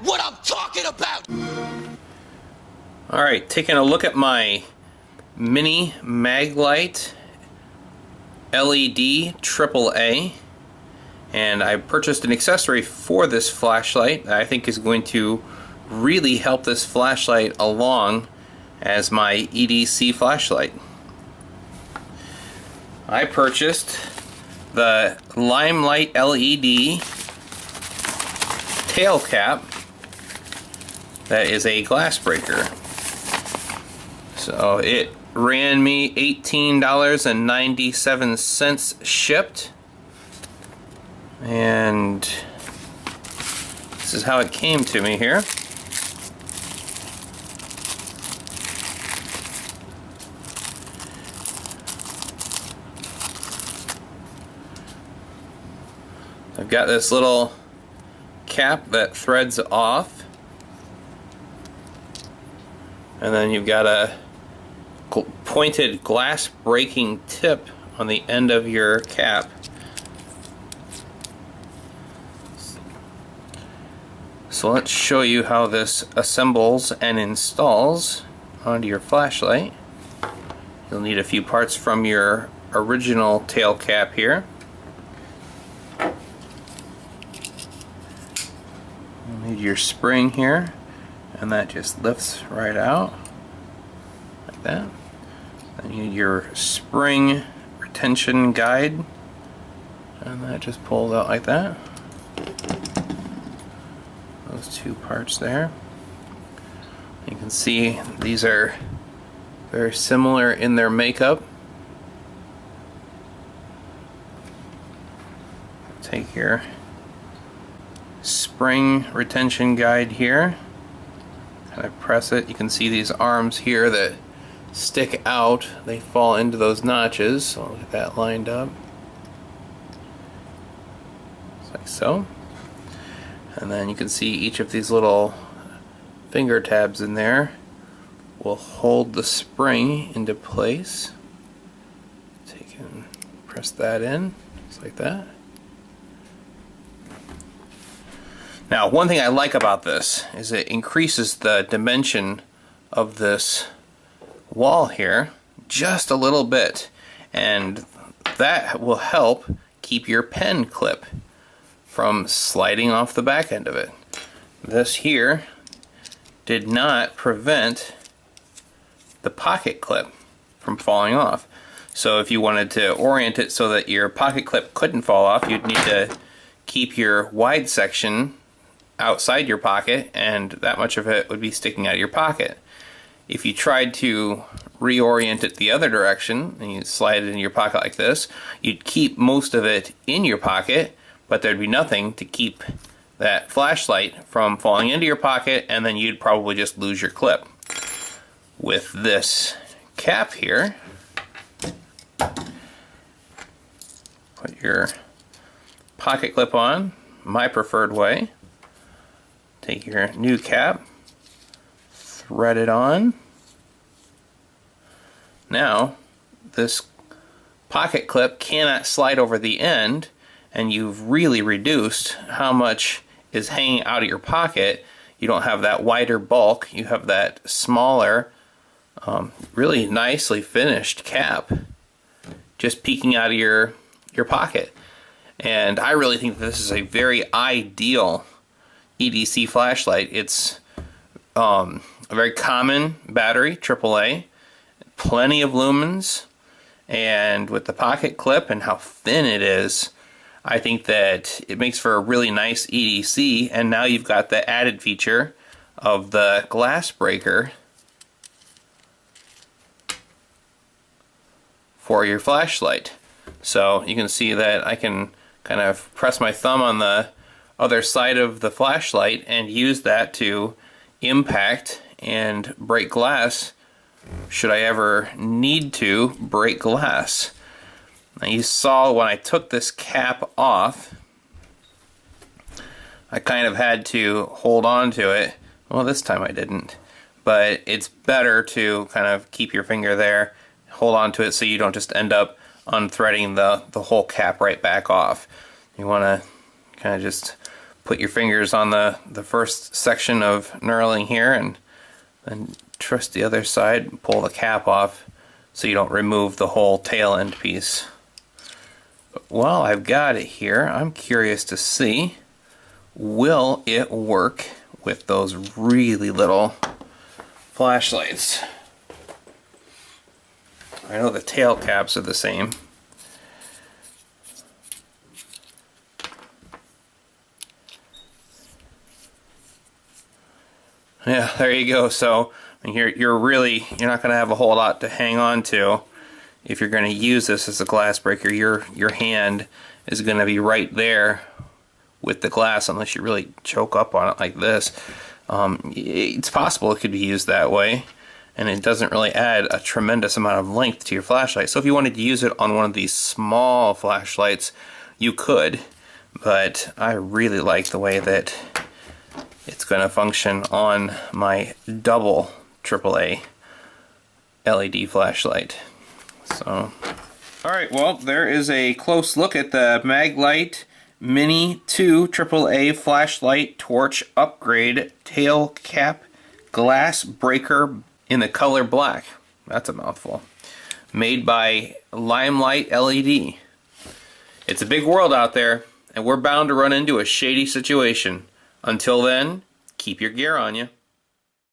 what I'm talking about! Alright, taking a look at my mini Maglite LED AAA, and I purchased an accessory for this flashlight that I think is going to really help this flashlight along as my EDC flashlight. I purchased the Limelight LED tail cap that is a glass breaker. So it ran me $18.97 shipped, and this is how it came to me here. I've got this little cap that threads off, and then you've got a pointed glass breaking tip on the end of your cap. So let's show you how this assembles and installs onto your flashlight. You'll need a few parts from your original tail cap here. You'll need your spring here, and that just lifts right out like that. Then you need your spring retention guide, and that just pulls out like that. Those two parts there. You can see these are very similar in their makeup. Take your spring retention guide here, kind of press it. You can see these arms here that stick out, they fall into those notches, so I'll get that lined up just like so. And then you can see each of these little finger tabs in there will hold the spring into place. Take and press that in just like that. Now, one thing I like about this is it increases the dimension of this wall here just a little bit, and that will help keep your pen clip from sliding off the back end of it. This here did not prevent the pocket clip from falling off. So if you wanted to orient it so that your pocket clip couldn't fall off, you'd need to keep your wide section outside your pocket, and that much of it would be sticking out of your pocket. If you tried to reorient it the other direction and you slide it in your pocket like this, you'd keep most of it in your pocket, but there'd be nothing to keep that flashlight from falling into your pocket, and then you'd probably just lose your clip. With this cap here, put your pocket clip on, my preferred way. Take your new cap, thread it on. Now, this pocket clip cannot slide over the end, and you've really reduced how much is hanging out of your pocket. You don't have that wider bulk, you have that smaller, really nicely finished cap just peeking out of your pocket. And I really think that this is a very ideal EDC flashlight. It's a very common battery, AAA, plenty of lumens, and with the pocket clip and how thin it is, I think that it makes for a really nice EDC. And now you've got the added feature of the glass breaker for your flashlight. So you can see that I can kind of press my thumb on the other side of the flashlight and use that to impact and break glass should I ever need to break glass. Now you saw when I took this cap off, I kind of had to hold on to it. Well, this time I didn't, but it's better to kind of keep your finger there, hold on to it so you don't just end up unthreading the whole cap right back off. You want to kind of just put your fingers on the first section of knurling here and then twist the other side and pull the cap off so you don't remove the whole tail end piece. But while I've got it here, I'm curious to see, will it work with those really little flashlights? I know the tail caps are the same. Yeah, there you go. So I mean, you're not going to have a whole lot to hang on to if you're going to use this as a glass breaker. Your hand is going to be right there with the glass unless you really choke up on it like this. It's possible it could be used that way, and it doesn't really add a tremendous amount of length to your flashlight. So if you wanted to use it on one of these small flashlights, you could, but I really like the way that it's going to function on my double AAA LED flashlight. So, alright, well, there is a close look at the Maglite Mini 2 AAA flashlight torch upgrade tail cap glass breaker in the color black. That's a mouthful. Made by Limelight LED. It's a big world out there, and we're bound to run into a shady situation. Until then, keep your gear on you.